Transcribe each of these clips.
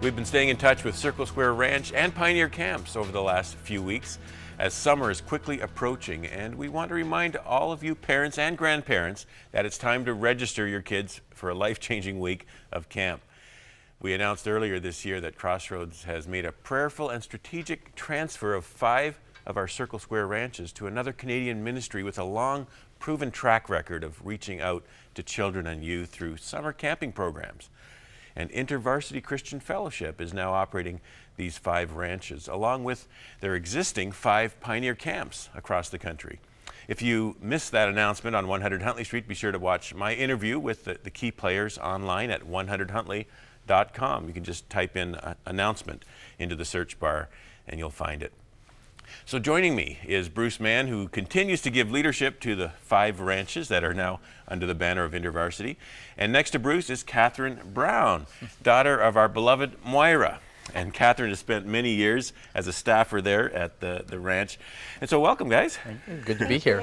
We've been staying in touch with Circle Square Ranch and Pioneer Camps over the last few weeks as summer is quickly approaching, and we want to remind all of you parents and grandparents that it's time to register your kids for a life-changing week of camp. We announced earlier this year that Crossroads has made a prayerful and strategic transfer of 5 of our Circle Square ranches to another Canadian ministry with a long, proven track record of reaching out to children and youth through summer camping programs. And Inter-Varsity Christian Fellowship is now operating these 5 ranches, along with their existing 5 Pioneer camps across the country. If you missed that announcement on 100 Huntley Street, be sure to watch my interview with the key players online at 100huntley.com. You can just type in announcement into the search bar and you'll find it. So joining me is Bruce Mann, who continues to give leadership to the 5 ranches that are now under the banner of Inter-Varsity. And next to Bruce is Katherine Brown, daughter of our beloved Moira. And Katherine has spent many years as a staffer there at the ranch. And so welcome, guys. Good to be here.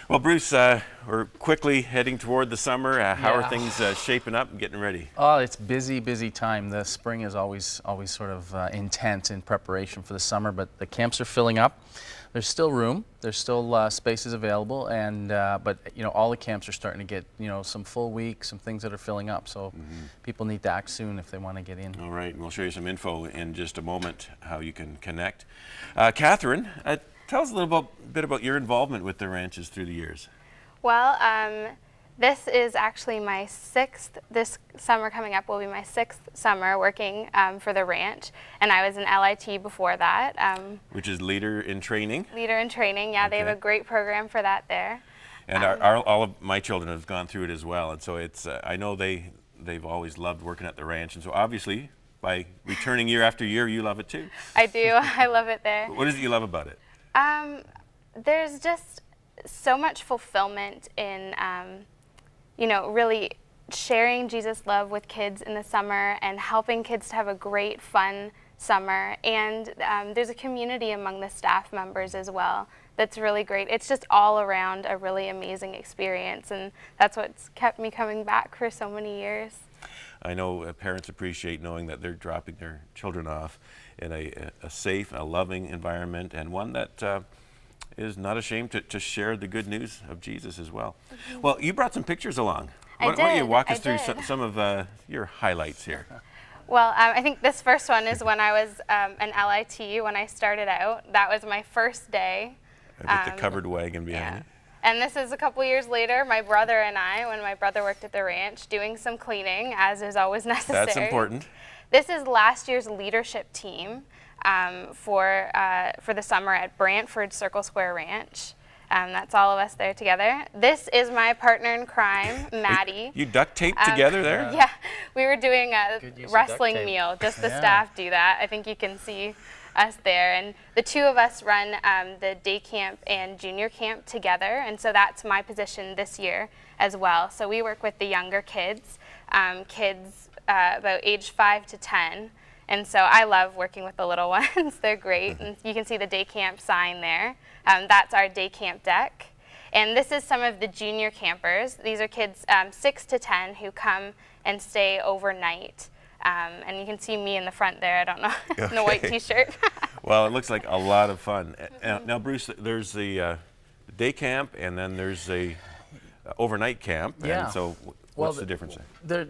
Well, Bruce, we're quickly heading toward the summer. How are things shaping up and getting ready? Oh, it's busy time. The spring is always sort of intense in preparation for the summer, but the camps are filling up. There's still room. There's still spaces available, and but all the camps are starting to get some full weeks, some things that are filling up. So people need to act soon if they want to get in. All right, and we'll show you some info in just a moment how you can connect. Katherine, tell us a little bit about your involvement with the ranches through the years. Well, this is actually my 6th, this summer coming up will be my 6th summer working for the ranch, and I was in LIT before that. Which is Leader in Training? Leader in Training, yeah, okay. They have a great program for that there. And all of my children have gone through it as well, and so it's, I know they've always loved working at the ranch, and so obviously by returning year after year, you love it too. I do, I love it there. What is it you love about it? There's just so much fulfillment in really sharing Jesus' love with kids in the summer and helping kids to have a great, fun summer. And there's a community among the staff members as well that's really great. It's just all around a really amazing experience, and that's what's kept me coming back for so many years. I know parents appreciate knowing that they're dropping their children off in a safe, a loving environment, and one that is not ashamed to share the good news of Jesus as well. Well, you brought some pictures along. Why don't you walk us through some of your highlights here? Well, I think this first one is when I was an LIT, when I started out. That was my first day. With the covered wagon behind you. And this is a couple years later, my brother and I, when my brother worked at the ranch, doing some cleaning, as is always necessary. That's important. This is last year's leadership team for the summer at Brantford Circle Square Ranch. That's all of us there together. This is my partner in crime, Maddie. You duct taped together there? Yeah, we were doing a wrestling meal. Just the staff do that. I think you can see us there. And the two of us run the day camp and junior camp together, and so that's my position this year as well. So we work with the younger kids, about age 5 to 10. And so I love working with the little ones. They're great. And you can see the day camp sign there. That's our day camp deck. And this is some of the junior campers. These are kids 6 to 10 who come and stay overnight. And you can see me in the front there. I don't know, in the white t-shirt. Well, it looks like a lot of fun. Now, Bruce, there's the day camp, and then there's the overnight camp. Yeah. And so what's the difference there?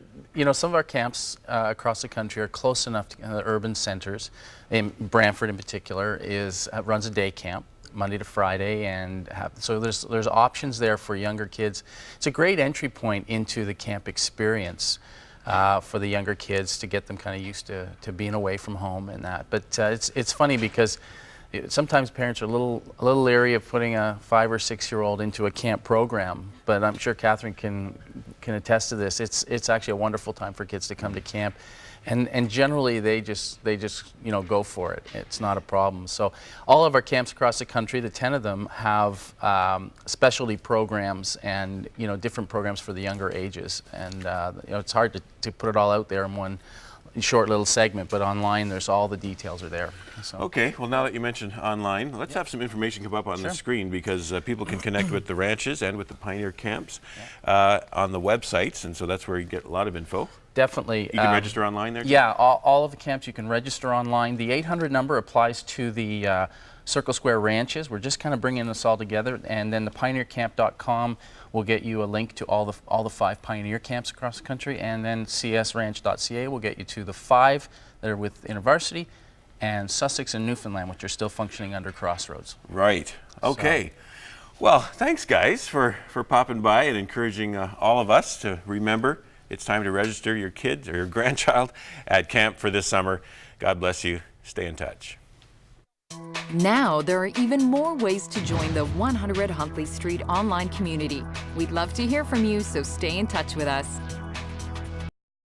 Some of our camps across the country are close enough to the urban centers. In Brantford, in particular, runs a day camp Monday to Friday, and so there's options there for younger kids. It's a great entry point into the camp experience for the younger kids to get them kind of used to being away from home and that. But it's funny because sometimes parents are a little leery of putting a 5 or 6-year-old into a camp program, but I'm sure Katherine can attest to this. It's actually a wonderful time for kids to come to camp, and generally they just go for it. It's not a problem. So all of our camps across the country, the 10 of them, have specialty programs and different programs for the younger ages, and it's hard to put it all out there in short little segment, but online there's all the details are there. So. Okay, well, now that you mentioned online, let's have some information come up on the screen, because people can connect with the ranches and with the Pioneer camps on the websites, and so that's where you get a lot of info. Definitely. You can register online there too? Yeah, all of the camps you can register online. The 800 number applies to the Circle Square ranches. We're just kind of bringing this all together, and then the pioneercamp.com will get you a link to all the 5 Pioneer camps across the country, and then csranch.ca will get you to the 5 that are with Inter-Varsity, and Sussex and Newfoundland, which are still functioning under Crossroads. Right. Okay. Well, thanks, guys, for popping by and encouraging all of us to remember it's time to register your kids or your grandchild at camp for this summer. God bless you. Stay in touch. Now there are even more ways to join the 100 Huntley Street online community. We'd love to hear from you, so stay in touch with us.